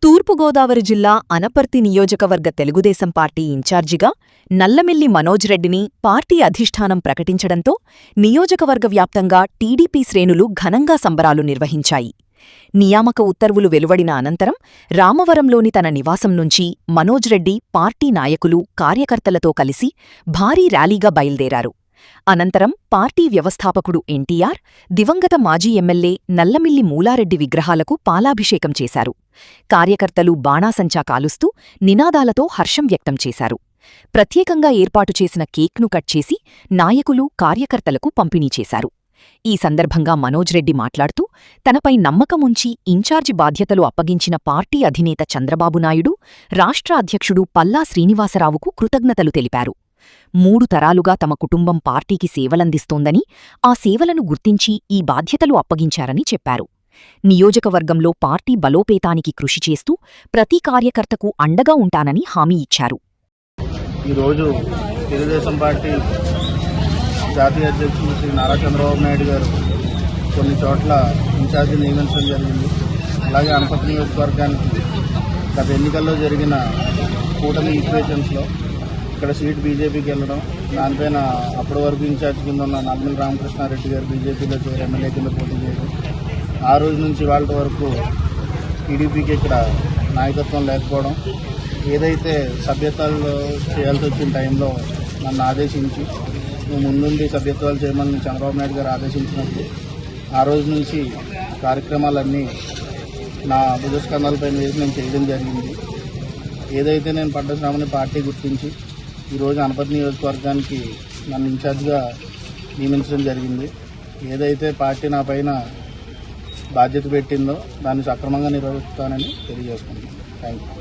తూర్పుగోదావరి జిల్లా అనపర్తి నియోజకవర్గ తెలుగుదేశం పార్టీ ఇన్ఛార్జిగా నల్లమిల్లి మనోజ్ రెడ్డిని పార్టీ అధిష్టానం ప్రకటించడంతో నియోజకవర్గ వ్యాప్తంగా టీడీపీ శ్రేణులు ఘనంగా సంబరాలు నిర్వహించాయి. నియామక ఉత్తర్వులు వెలువడిన అనంతరం రామవరంలోని తన నివాసం నుంచి మనోజ్ రెడ్డి పార్టీ నాయకులు, కార్యకర్తలతో కలిసి భారీ ర్యాలీగా బయల్దేరారు. అనంతరం పార్టీ వ్యవస్థాపకుడు ఎన్టీఆర్, దివంగత మాజీ ఎమ్మెల్యే నల్లమిల్లి మూలారెడ్డి విగ్రహాలకు పాలాభిషేకం చేశారు. కార్యకర్తలు బాణాసంచా కాలుస్తూ నినాదాలతో హర్షం వ్యక్తం చేశారు. ప్రత్యేకంగా ఏర్పాటు చేసిన కేక్ను కట్ చేసి నాయకులు, కార్యకర్తలకు పంపిణీ చేశారు. ఈ సందర్భంగా మనోజ్ రెడ్డి మాట్లాడుతూ, తనపై నమ్మకముంచి ఇన్ఛార్జి బాధ్యతలు అప్పగించిన పార్టీ అధినేత చంద్రబాబు నాయుడు, రాష్ట్ర అధ్యక్షుడు పల్లా శ్రీనివాసరావుకు కృతజ్ఞతలు తెలిపారు. 3 తరాలుగా తమ కుటుంబం పార్టీకి సేవలందిస్తోందని, ఆ సేవలను గుర్తించి ఈ బాధ్యతలు అప్పగించారని చెప్పారు. నియోజకవర్గంలో పార్టీ బలోపేతానికి కృషి చేస్తూ ప్రతి కార్యకర్తకు అండగా ఉంటానని హామీ ఇచ్చారు. ఈరోజు తెలుగుదేశం పార్టీ జాతీయ అధ్యక్షులు శ్రీ నారా చంద్రబాబు నాయుడు గారు కొన్ని చోట్ల ఇన్ఛార్జి నియమించడం జరిగింది. అలాగే అనపర్తి నియోజకవర్గానికి గత ఎన్నికల్లో జరిగిన కూటమి ఈక్వేషన్స్లో ఇక్కడ సీట్ బీజేపీకి వెళ్ళడం, దానిపైన అప్పటి వరకు ఇన్ఛార్జ్ కింద ఉన్న నల్లమిల్లి రామకృష్ణారెడ్డి గారు బీజేపీలో చేరి ఎమ్మెల్యే కింద పోటీ చేయడం, ఆ రోజు నుంచి వాళ్ళ వరకు టీడీపీకి ఇక్కడ నాయకత్వం లేకపోవడం, ఏదైతే సభ్యత్వాలు చేయాల్సి వచ్చిన టైంలో నన్ను ఆదేశించి నువ్వు ముందుండి సభ్యత్వాలు చేయమని చంద్రబాబు నాయుడు గారు ఆదేశించినప్పుడు ఆ రోజు నుంచి కార్యక్రమాలన్నీ నా భుజస్కంధాలపైన వేసి నేను చేయడం జరిగింది. ఏదైతే నేను పడ్డ శ్రమని పార్టీ గుర్తించి ఈరోజు అనపర్తి నియోజకవర్గానికి నన్ను ఇన్ఛార్జ్గా నియమించడం జరిగింది. ఏదైతే పార్టీ నా పైన బాధ్యత పెట్టిందో దాన్ని సక్రమంగా నిర్వహిస్తానని తెలియజేసుకుంటున్నాను. Thank you.